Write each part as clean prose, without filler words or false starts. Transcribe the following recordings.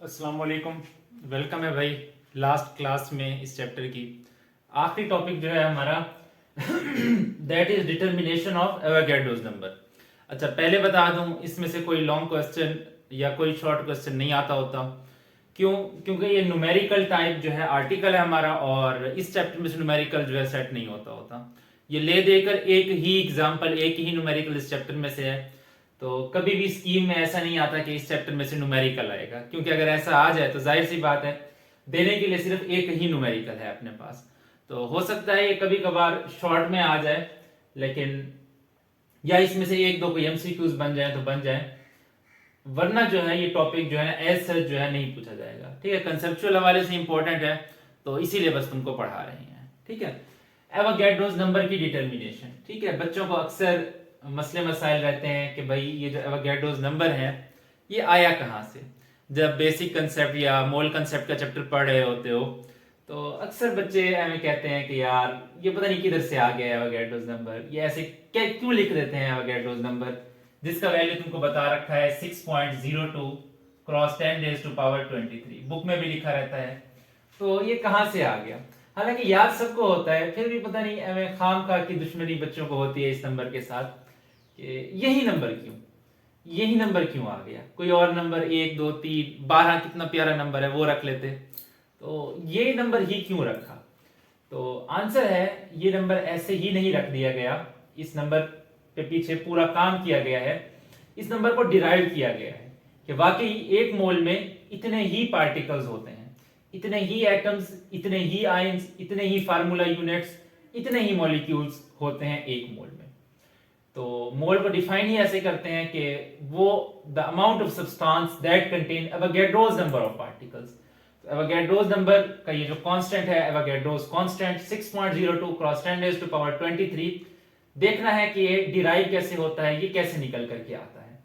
अस्सलाम वालेकुम। वेलकम है भाई लास्ट क्लास में इस चैप्टर की आखिरी टॉपिक जो है हमारा that is determination of Avogadro's number. अच्छा, पहले बता दूं इसमें से कोई लॉन्ग क्वेश्चन या कोई शॉर्ट क्वेश्चन नहीं आता होता। क्यों? क्योंकि ये न्यूमेरिकल टाइप जो है आर्टिकल है हमारा, और इस चैप्टर में से न्यूमेरिकल जो है सेट नहीं होता। ये ले देकर एक ही एग्जाम्पल, एक ही न्यूमेरिकल इस चैप्टर में से है। तो कभी भी स्कीम में ऐसा नहीं आता कि इस चैप्टर में से न्यूमेरिकल आएगा, क्योंकि अगर ऐसा आ जाए तो जाहिर सी बात है देने के लिए सिर्फ एक ही न्यूमेरिकल है अपने पास। तो हो सकता है ये कभी कभार शॉर्ट में आ जाए, लेकिन या इसमें से एक दो कोई एमसीक्यूज बन जाए तो बन जाए, वरना जो है ये टॉपिक जो है ना एज सच जो है नहीं पूछा जाएगा। ठीक है, कंसेप्चुअल हवाले से इंपॉर्टेंट है तो इसीलिए बस तुमको पढ़ा रहे हैं। ठीक है, एवोगैड्रोस नंबर की डिटर्मिनेशन। ठीक है, बच्चों को अक्सर मसले मसाइल रहते हैं कि भाई ये जो एवोगैड्रोस नंबर है ये आया कहाँ से। जब बेसिक कंसेप्ट या मोल कंसेप्ट का चैप्टर पढ़ रहे होते हो तो अक्सर बच्चे हमें कहते हैं कि यार ये पता नहीं किधर से आ गया एवोगैड्रोस नंबर, ये ऐसे क्या क्यों लिख देते हैं एवोगैड्रोस नंबर जिसका वैल्यू तुमको बता रखा है 6.02 क्रॉस 10 रेज़ टू पावर 23, बुक में भी लिखा रहता है। तो ये कहाँ से आ गया? हालांकि याद सबको होता है, फिर भी पता नहीं हमें खाम खा की दुश्मनी बच्चों को होती है इस नंबर के साथ कि यही नंबर क्यों आ गया, कोई और नंबर 1 2 3 12 कितना प्यारा नंबर है वो रख लेते, तो ये नंबर ही क्यों रखा? तो आंसर है ये नंबर ऐसे ही नहीं रख दिया गया। इस नंबर के पीछे पूरा काम किया गया है, इस नंबर को डिराइव किया गया है कि वाकई एक मोल में इतने ही पार्टिकल्स होते हैं, इतने ही एटम्स, इतने ही आयंस, इतने ही फार्मूला यूनिट्स, इतने ही मॉलिक्यूल्स होते हैं एक मोल में। तो मोल को डिफाइन ही ऐसे करते हैं कि वो the amount of substance that contain Avogadro's number of particles. Avogadro's number का ये जो कांस्टेंट है Avogadro's constant 6.02 cross 10 raise to power 23, देखना है कि ये डिराइव कैसे होता है, ये कैसे निकल करके आता है।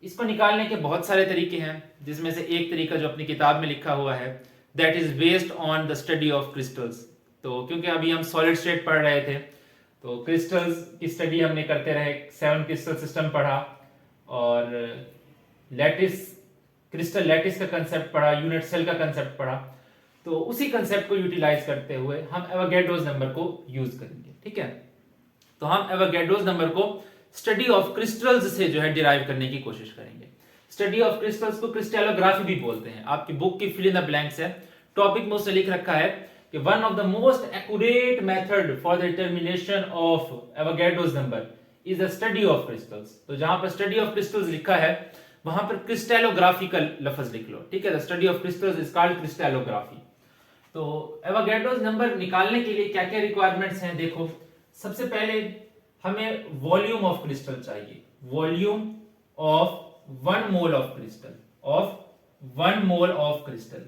इसको निकालने के बहुत सारे तरीके हैं, जिसमें से एक तरीका जो अपनी किताब में लिखा हुआ है that is based on the study of crystals. तो क्योंकि अभी हम सॉलिड स्टेट पढ़ रहे थे तो क्रिस्टल्स की स्टडी हमने करते रहे, 7 क्रिस्टल सिस्टम पढ़ा और लैटिस क्रिस्टल लैटिस का कंसेप्ट पढ़ा, यूनिट सेल का कंसेप्ट पढ़ा। तो उसी कंसेप्ट को यूटिलाइज करते हुए हम एवोगैड्रोस नंबर को यूज करेंगे। ठीक है, तो हम एवोगैड्रोस नंबर को स्टडी ऑफ क्रिस्टल्स से जो है डिराइव करने की कोशिश करेंगे। स्टडी ऑफ क्रिस्टल्स को क्रिस्टलोग्राफी भी बोलते हैं। आपकी बुक की फिल इन द ब्लैंक्स है, टॉपिक में उसने लिख रखा है कि one of the most accurate method for the determination of Avogadro's number is the study of crystals. तो जहां पर स्टडी ऑफ क्रिस्टल्स लिखा है वहां पर क्रिस्टलोग्राफी का लफ्ज लिख लो। ठीक है, the study of crystals is called crystallography. तो एवोगैड्रोस नंबर निकालने के लिए क्या क्या रिक्वायरमेंट्स हैं देखो। सबसे पहले हमें वॉल्यूम ऑफ क्रिस्टल चाहिए, volume of 1 mole of crystal, of 1 mole of crystal.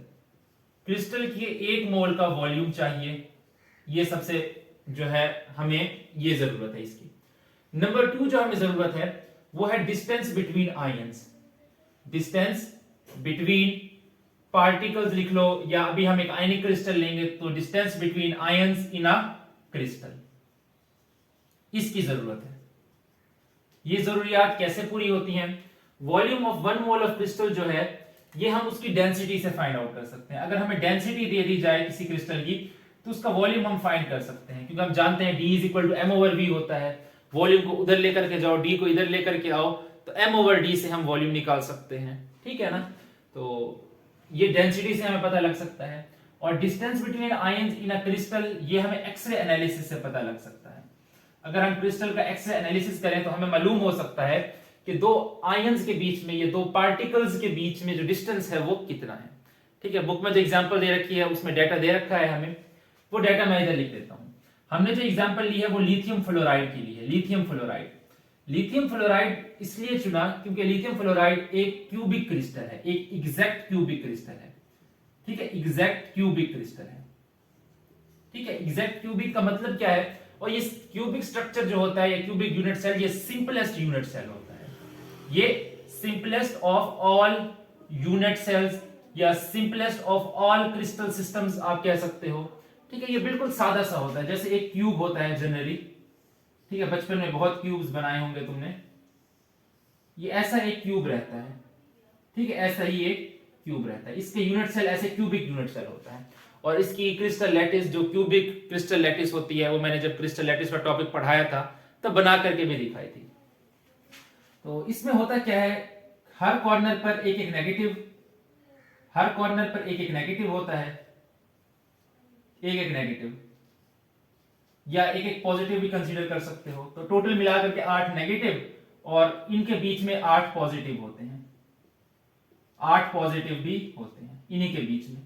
Crystal की 1 मोल का वॉल्यूम चाहिए, ये सबसे जो है हमें ये जरूरत है इसकी। नंबर 2 जो हमें जरूरत है वो है distance between ions, distance between particles लिख लो, या अभी हम एक आयनिक क्रिस्टल लेंगे तो distance between ions in a crystal, इसकी जरूरत है। ये जरूरियात कैसे पूरी होती हैं? Volume of 1 mole of crystal जो है ये हम उसकी डेंसिटी से फाइंड आउट कर सकते हैं। अगर हमें डेंसिटी दे दी जाए किसी क्रिस्टल की तो उसका वॉल्यूम हम फाइंड कर सकते हैं, क्योंकि हम जानते हैं D is equal to M over V होता है। वॉल्यूम को उधर लेकर के जाओ, D को इधर लेकर के आओ, तो M ओवर D से हम वॉल्यूम निकाल सकते हैं। ठीक है ना, तो ये डेंसिटी से हमें पता लग सकता है। और distance between ions in a crystal ये हमें एक्सरे एनालिसिस से पता लग सकता है। अगर हम क्रिस्टल का एक्सरे एनालिसिस करें तो हमें मालूम हो सकता है कि 2 आयंस के बीच में, ये 2 पार्टिकल्स के बीच में जो डिस्टेंस है वो कितना है। ठीक है, बुक में जो एग्जांपल दे रखी है उसमें डाटा दे रखा है हमें, वो डाटा मैं इधर लिख देता हूं। हमने जो एग्जांपल ली है वो लिथियम फ्लोराइड की ली है। लिथियम फ्लोराइड, लिथियम फ्लोराइड इसलिए चुना क्योंकि लिथियम फ्लोराइड एक क्यूबिक क्रिस्टल है, एक एग्जैक्ट क्यूबिक क्रिस्टल है। ठीक है, एग्जैक्ट क्यूबिक क्रिस्टल है। ठीक है, एग्जैक्ट क्यूबिक का मतलब क्या है? और ये क्यूबिक स्ट्रक्चर जो होता है या क्यूबिक यूनिट सेल, ये सिंपलेस्ट यूनिट सेल होता है। ये simplest of all unit cells या simplest of all crystal systems आप कह सकते हो। ठीक है, ये बिल्कुल सादा सा होता है, जैसे एक क्यूब होता है जनरली। ठीक है, बचपन में बहुत क्यूब्स बनाए होंगे तुमने, ये ऐसा एक क्यूब रहता है। ठीक है, ऐसा ही एक क्यूब रहता है। इसके यूनिट सेल ऐसे क्यूबिक यूनिट सेल होता है। और इसकी क्रिस्टल लैटिस जो क्यूबिक क्रिस्टल लैटिस होती है, वो मैंने जब क्रिस्टल लैटिस का टॉपिक पढ़ाया था तब बना करके भी दिखाई थी। तो इसमें होता क्या है, हर कॉर्नर पर एक एक नेगेटिव, हर कॉर्नर पर एक एक नेगेटिव होता है, एक एक नेगेटिव या एक एक पॉजिटिव भी कंसीडर कर सकते हो। तो टोटल मिलाकर के 8 नेगेटिव और इनके बीच में 8 पॉजिटिव होते हैं, 8 पॉजिटिव भी होते हैं इन्हीं के बीच में,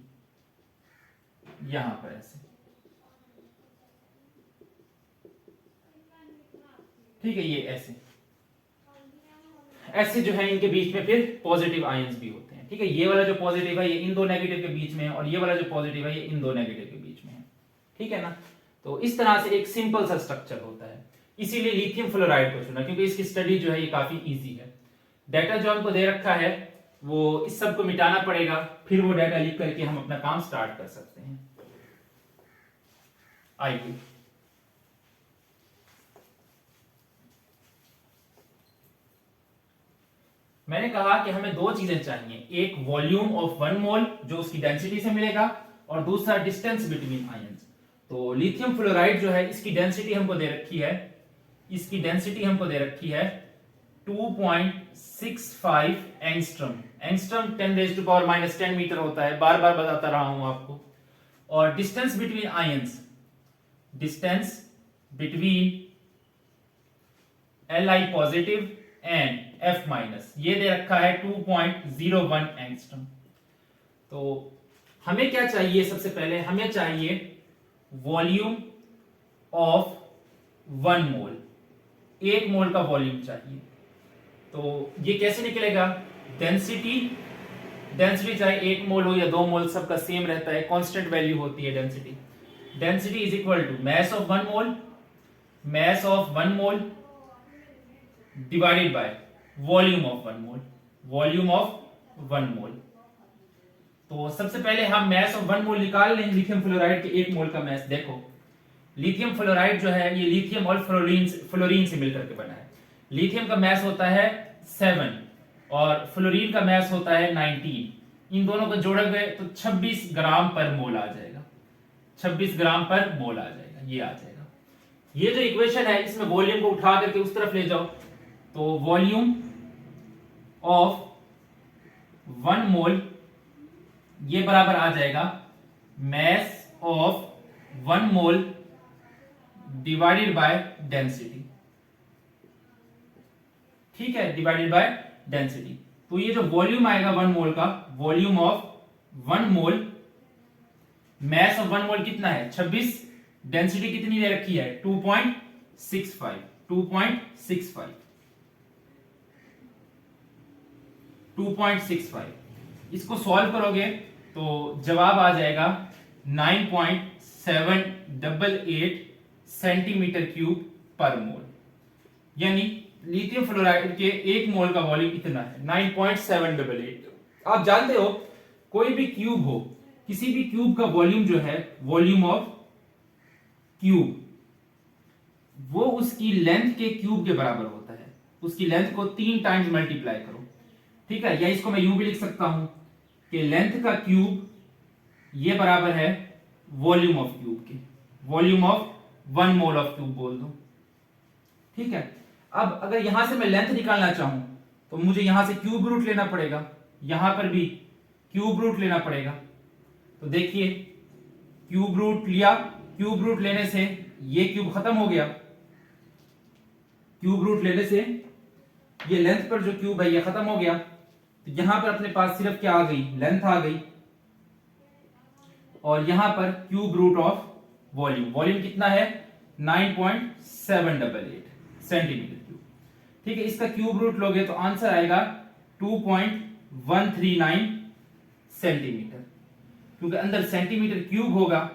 यहां पर ऐसे, ठीक है। ये ऐसे ऐसे जो है इनके बीच में फिर पॉजिटिव आयंस भी होते हैं, ठीक है। ये वाला जो पॉजिटिव है ये इन दो नेगेटिव के बीच में है, और ये वाला जो पॉजिटिव है ये इन दो नेगेटिव के बीच में है, ठीक है ना। तो इस तरह से एक सिंपल सा स्ट्रक्चर होता है। इसीलिए लिथियम फ्लोराइड को चुना, क्योंकि इसकी स्टडी जो है ये काफी इजी है। डाटा जो हमको दे रखा है वो इस सब को मिटाना पड़ेगा, फिर वो डाटा लिख करके हम अपना काम स्टार्ट कर सकते हैं। आइए मैंने कहा कि हमें दो चीजें चाहिए, एक वॉल्यूम ऑफ 1 मोल जो उसकी डेंसिटी से मिलेगा, और दूसरा डिस्टेंस बिटवीन आयंस। तो लिथियम फ्लोराइड जो है इसकी डेंसिटी हमको दे रखी है, इसकी डेंसिटी हमको दे रखी है 2.65 एंगस्ट्रम। एंगस्ट्रम 10⁻⁻10 मीटर होता है, बार बार बताता रहा हूं आपको। और distance between ions, distance between Li positive and F minus, ये दे रखा है 2.01 एंगस्ट्रम। तो हमें क्या चाहिए, सबसे पहले हमें चाहिए वॉल्यूम ऑफ 1 मोल, 1 मोल का वॉल्यूम चाहिए। तो ये कैसे निकलेगा, डेंसिटी, डेंसिटी चाहे 1 मोल हो या 2 मोल सबका सेम रहता है, कांस्टेंट वैल्यू होती है density. Density is equal to mass of 1 mole, mass of 1 mole divided by volume of 1 mole, volume of 1 mole. तो सबसे पहले हम मास ऑफ 1 मोल निकाल लेंगे लिथियम फ्लोराइड के 1 मोल का मास। देखो लिथियम फ्लोराइड जो है ये लिथियम और फ्लोरीन से मिलकर के बना है। लिथियम का मास होता है 7 और फ्लोरीन का मास होता है 19। इन दोनों को जोड़ोगे तो 26 ग्राम पर मोल आ जाएगा, 26 ग्राम पर मोल आ जाएगा, ये आ जाएगा। ये जो इक्वेशन है इसमें वॉल्यूम को उठा करके उस तरफ ले जाओ, तो वॉल्यूम ऑफ 1 मोल ये बराबर आ जाएगा मास of 1 mole divided by density, ठीक है, डिवाइडेड बाय डेंसिटी। तो ये जो वॉल्यूम आएगा 1 मोल का, volume of 1 mole, mass of 1 मोल कितना है 26, डेंसिटी कितनी दे रखी है 2.65, 2.65। इसको सॉल्व करोगे तो जवाब आ जाएगा 9.788 सेंटीमीटर क्यूब पर मोल। यानी लिथियम फ्लोराइड के 1 मोल का वॉल्यूम इतना है 9.788। आप जानते हो कोई भी क्यूब हो, किसी भी क्यूब का वॉल्यूम जो है, वॉल्यूम ऑफ क्यूब, वो उसकी लेंथ के क्यूब के बराबर होता है। उसकी लेंथ को 3 टाइम्स मल्टीप्लाई करो, ठीक है। या इसको मैं यूं भी लिख सकता हूं कि लेंथ का क्यूब ये बराबर है वॉल्यूम ऑफ क्यूब के, volume of 1 mole of cube बोल दो, ठीक है। अब अगर यहां से मैं लेंथ निकालना चाहूं तो मुझे यहां से क्यूब रूट लेना पड़ेगा, यहां पर भी क्यूब रूट लेना पड़ेगा। तो देखिए क्यूब रूट लिया, क्यूब रूट लेने से ये क्यूब खत्म हो गया, क्यूब रूट लेने से ये लेंथ पर जो क्यूब है ये खत्म हो गया। तो यहां पर अपने पास सिर्फ क्या आ गई, लेंथ आ गई, और यहां पर cube root of volume, volume कितना है 9.788 सेंटीमीटर क्यूब, ठीक है। इसका क्यूब रूट लोगे तो आंसर आएगा 2.139 सेंटीमीटर, क्योंकि अंदर सेंटीमीटर क्यूब होगा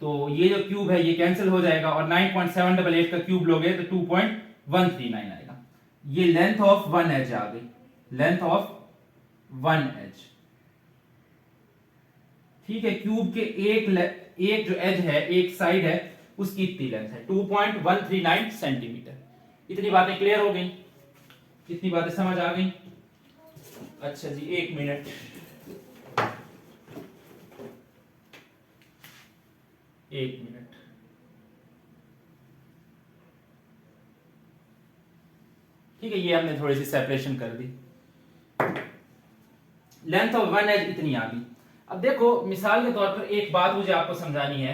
तो ये जो क्यूब है ये कैंसिल हो जाएगा, और 9.788 का क्यूब लोगे तो 2.139 आएगा। ये लेंथ ऑफ 1 एज आ गई, लेंथ ऑफ 1 एज, ठीक है। क्यूब के एक जो एज है, एक साइड है, उसकी इतनी लेंथ है 2.139 सेंटीमीटर। इतनी बातें क्लियर हो गई, इतनी बातें समझ आ गई। अच्छा जी, 1 मिनट। एक मिनट, ठीक है, ये हमने थोड़ी सी सेपरेशन कर दी। लेंथ ऑफ वन एज इतनी आ गई। अब देखो मिसाल के तौर पर एक बात मुझे आपको समझानी है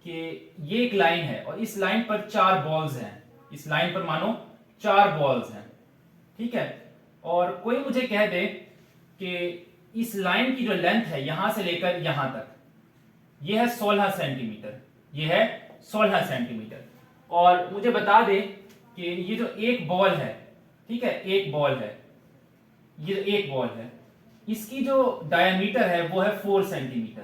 कि ये एक लाइन है और इस लाइन पर 4 बॉल्स हैं, इस लाइन पर मानो 4 बॉल्स हैं, ठीक है, और कोई मुझे कह दे कि इस लाइन की जो लेंथ है यहां से लेकर यहां तक ये है 16 सेंटीमीटर, ये है 16 सेंटीमीटर, और मुझे बता दे कि ये जो एक बॉल है, ठीक है, एक बॉल है, ये एक बॉल है, इसकी जो डायमीटर है वो है 4 सेंटीमीटर,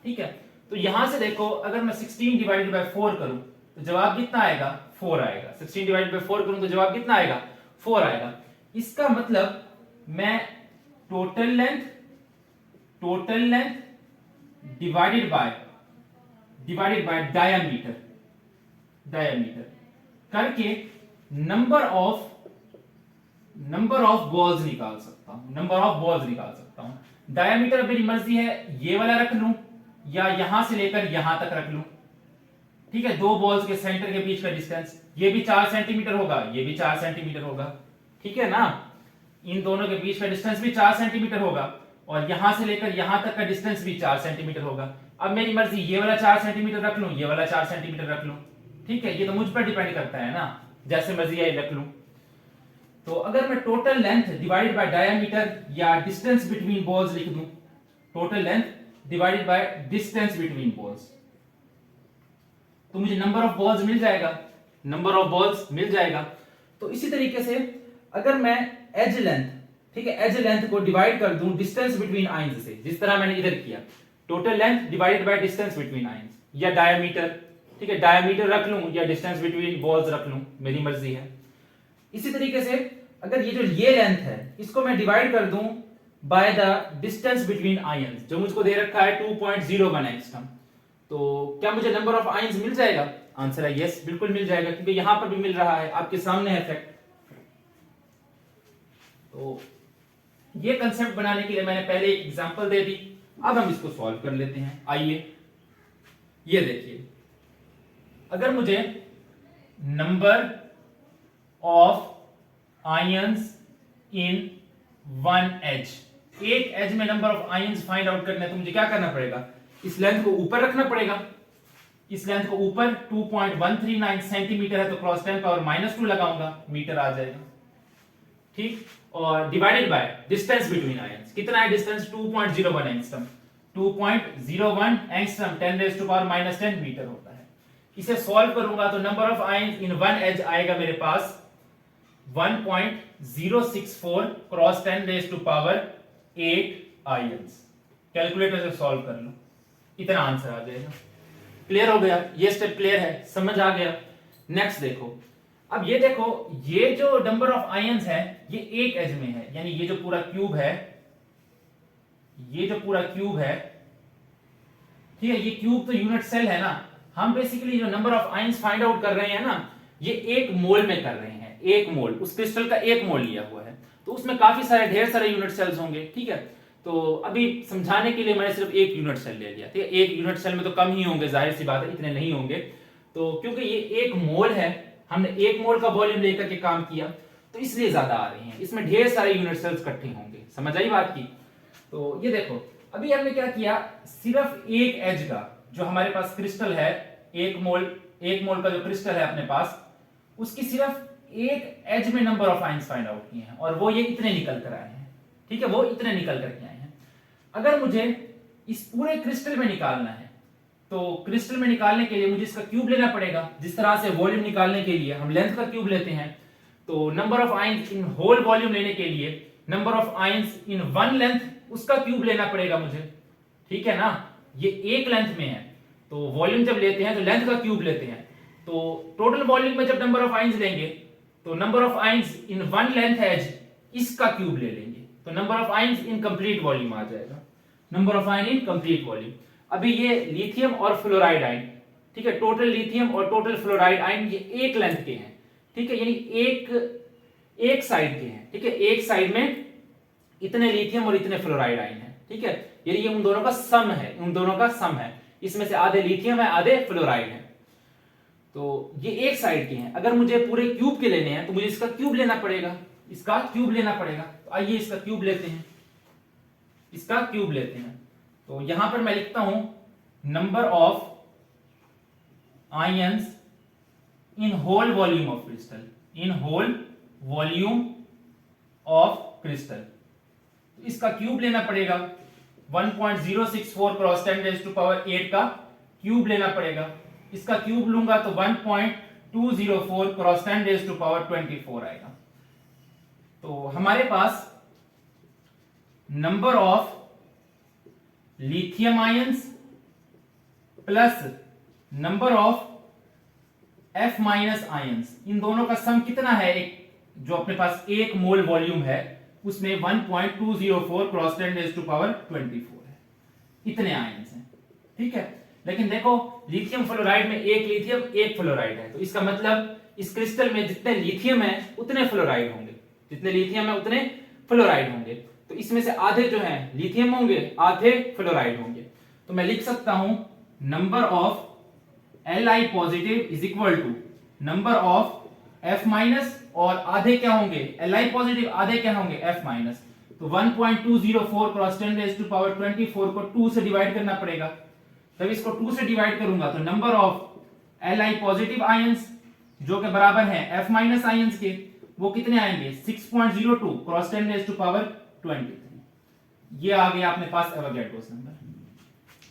ठीक है। तो यहां से देखो अगर मैं 16 डिवाइडेड बाय 4 करूं तो जवाब कितना आएगा, 4 आएगा। 16 डिवाइडेड बाय 4 करूं तो जवाब कितना आएगा, 4 आएगा। इसका मतलब मैं total length divided by diameter करके नंबर ऑफ बॉल्स निकाल सकता हूं। डायमीटर अब मेरी मर्जी है ये वाला रख लूं या यहां से लेकर यहां तक रख लूं, ठीक है। दो बॉल्स के सेंटर के बीच का डिस्टेंस ये भी 4 सेंटीमीटर होगा, ये भी 4 सेंटीमीटर होगा, ठीक है ना। इन दोनों के बीच का डिस्टेंस भी 4 सेंटीमीटर होगा और यहां से लेकर यहां तक का डिस्टेंस भी 4 सेंटीमीटर होगा। अब मेरी मर्जी ये वाला 4 सेंटीमीटर रख लूं, ये वाला 4 सेंटीमीटर रख लूं, ठीक है, ये तो मुझ पर डिपेंड करता है ना, जैसे मर्जी ये रख लूं। तो अगर मैं total length divided by diameter या डिस्टेंस बिटवीन बॉल्स लिख दूं, total length divided by distance between balls, तो मुझे नंबर ऑफ बॉल्स मिल जाएगा। तो इसी तरीके से अगर मैं एज लेंथ, ठीक है, एज लेंथ को डिवाइड कर दूं डिस्टेंस बिटवीन आइंस से, जिस तरह मैंने इधर किया, total length divided by distance between ions या डायमीटर, ठीक है, डायमीटर रख लूं या डिस्टेंस बिटवीन बॉल्स रख लूं, मेरी मर्जी है। इसी तरीके से अगर ये लेंथ है इसको मैं डिवाइड कर दूं by the distance between ions, जो मुझको दे रखा है 2.01 एंगस्ट्रॉम, तो क्या मुझे नंबर ऑफ आयंस मिल जाएगा? आंसर है यस, बिल्कुल मिल जाएगा, क्योंकि यहां पर भी मिल रहा है, आपके सामने है फैक्ट। तो ये कंसेप्ट बनाने के लिए मैंने पहले एक एग्जांपल दे दी, अब हम इसको सॉल्व कर लेते हैं। आइए, ये देखिए, अगर मुझे number of ions in one edge, एक एज में number of ions find out करना है, तो मुझे क्या करना पड़ेगा, इस लेंथ को ऊपर रखना पड़ेगा, इस लेंथ को ऊपर 2.139 सेंटीमीटर है तो क्रॉस 10 पावर -2 लगाऊंगा, मीटर आ जाएगा, ठीक, और divided by distance between ions, कितना है distance, 2.01 angstrom, 2.01 angstrom 10 raise to power -10 metre होता है। इसे सॉल्व करूंगा तो number of ions in one edge आएगा मेरे पास 1.064 cross 10 raise to power 8 ions. Calculator से सॉल्व कर लो, इतना आंसर आ जाएगा। क्लियर हो गया, ये स्टेप क्लियर है, समझ आ गया। नेक्स्ट देखो, अब ये देखो, ये जो नंबर ऑफ आयंस है ये एक एज में है, यानी ये जो पूरा क्यूब है, ठीक है, ये क्यूब तो यूनिट सेल है ना। हम बेसिकली जो number of ions find out कर रहे हैं ना, ये एक मोल में कर रहे हैं, एक मोल, उस क्रिस्टल का एक मोल लिया हुआ है, तो उसमें काफी सारे ढेर सारे यूनिट सेल्स होंगे, ठीक है। तो अभी समझाने के लिए मैंने सिर्फ एक यूनिट सेल ले लिया, ठीक है। एक यूनिट सेल में तो कम ही होंगे, जाहिर सी बात है, इतने नहीं होंगे। तो क्योंकि ये एक मोल है, हमने एक मोल का वॉल्यूम लेकर के काम किया, तो इसलिए ज्यादा आ रही हैं, इसमें ढेर सारे यूनिट सेल्स इकट्ठे होंगे, समझ आई बात की। तो ये देखो, अभी हमने क्या किया, सिर्फ एक एज का जो हमारे पास क्रिस्टल है, एक मोल का जो क्रिस्टल है अपने पास, उसकी सिर्फ एक एज में number of ions find out किए हैं, और वो ये इतने निकल कर आए हैं, ठीक है, वो इतने निकल करके आए हैं। अगर मुझे इस पूरे क्रिस्टल में निकालना है, तो क्रिस्टल में निकालने के लिए मुझे इसका क्यूब लेना पड़ेगा, जिस तरह से वॉल्यूम निकालने के लिए हम लेंथ का क्यूब लेते हैं। तो number of ions in whole volume लेने के लिए number of ions in one length, उसका क्यूब लेना पड़ेगा मुझे, ठीक है ना। ये एक लेंथ में है, तो वॉल्यूम जब लेते हैं तो लेंथ का क्यूब लेते हैं, तो टोटल वॉल्यूम में जब नंबर ऑफ आयंस लेंगे तो number of ions in one length edge इसका क्यूब ले लेंगे, तो number of ions in complete volume आ जाएगा, number of ion in complete volume. अभी ये लिथियम और फ्लोराइड आयन, ठीक है, टोटल लिथियम और टोटल फ्लोराइड आयन ये एक लेंथ के हैं, ठीक है, यानी एक साइड के हैं, ठीक है, एक साइड में इतने लिथियम और इतने फ्लोराइड आयन हैं, ठीक है, यानी ये उन दोनों का सम है, इसमें से आधे लिथियम है, आधे फ्लोराइड है। तो ये एक साइड के हैं। अगर मुझे पूरे क्यूब के लेने हैं तो मुझे इसका क्यूब लेना पड़ेगा, इसका क्यूब लेना पड़ेगा। तो आइए इसका क्यूब लेते हैं, इसका क्यूब लेते हैं। तो यहां पर मैं लिखता हूं number of ions in whole volume of crystal, in whole volume of crystal. इसका क्यूब लेना पड़ेगा, 1.064 क्रॉस 10⁻⁸ का क्यूब लेना पड़ेगा। इसका क्यूब लूंगा तो 1.204 क्रॉस 10⁻24 आएगा। तो हमारे पास number of lithium ions plus number of F minus ions, इन दोनों का सम कितना है? एक जो अपने पास 1 मोल वॉल्यूम है उसमें 1.204 क्रॉस 10⁻24 है। इतने आयंस हैं, ठीक है। लेकिन देखो लिथियम फ्लोराइड में एक लिथियम एक फ्लोराइड है, तो इसका मतलब इस क्रिस्टल में जितने लिथियम है उतने फ्लोराइड होंगे, जितने लिथियम है उतने फ्लोराइड होंगे। तो इसमें से आधे जो है लिथियम होंगे, आधे फ्लोराइड होंगे। तो मैं लिख सकता हूं number of Li positive is equal to number of F minus, और आधे क्या होंगे? Li पॉजिटिव, आधे क्या होंगे? F minus. तो 1.204 क्रॉस 10⁻24 को 2 से डिवाइड करना पड़ेगा। जब इसको 2 से डिवाइड करूंगा तो number of Li positive ions जो के बराबर है F माइनस आयंस के, वो कितने आएंगे? 6.02 क्रॉस 10⁻23। ये आ गया अपने पास एवोगैड्रोस नंबर।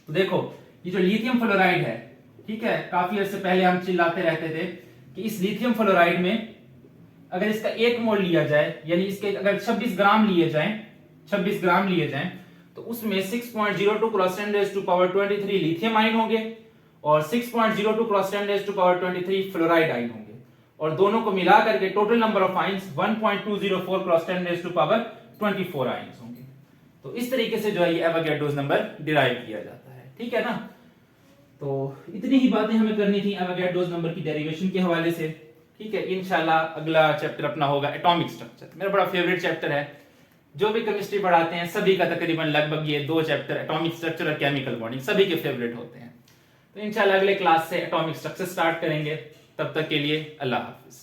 तो देखो ये जो लिथियम फ्लोराइड है, ठीक है, काफी अर्से पहले हम चिल्लाते रहते थे कि इस लिथियम फ्लोराइड में अगर इसका 1 मोल लिया जाए, यानी इसके अगर 26 ग्राम लिए जाएं, 26 ग्राम लिए जाएं, तो उसमें 6.02 क्रॉस 10⁻23 लिथियम आयन होंगे और 6.02 क्रॉस 10⁻23 फ्लोराइड आयन होंगे, और दोनों को मिला करके total number of ions 1.204 cross 10⁻24 ions होंगे। तो इस तरीके से जो है ये एवोगैड्रोस नंबर डिराइव किया जाता है, ठीक है ना। तो इतनी ही बातें हमें करनी थी एवोगैड्रोस नंबर की डेरिवेशन के हवाले से, ठीक है। इंशाल्लाह अगला चैप्टर अपना होगा एटॉमिक स्ट्रक्चर, मेरा बड़ा फेवरेट चैप्टर है। जो भी केमिस्ट्री पढ़ाते हैं सभी का तकरीबन लगभग ये 2 चैप्टर एटॉमिक स्ट्रक्चर और केमिकल बॉन्डिंग सभी के फेवरेट होते हैं। तो इंशाल्लाह अगले क्लास से एटॉमिक स्ट्रक्चर स्टार्ट करेंगे। तब तक के लिए अल्लाह हाफिज।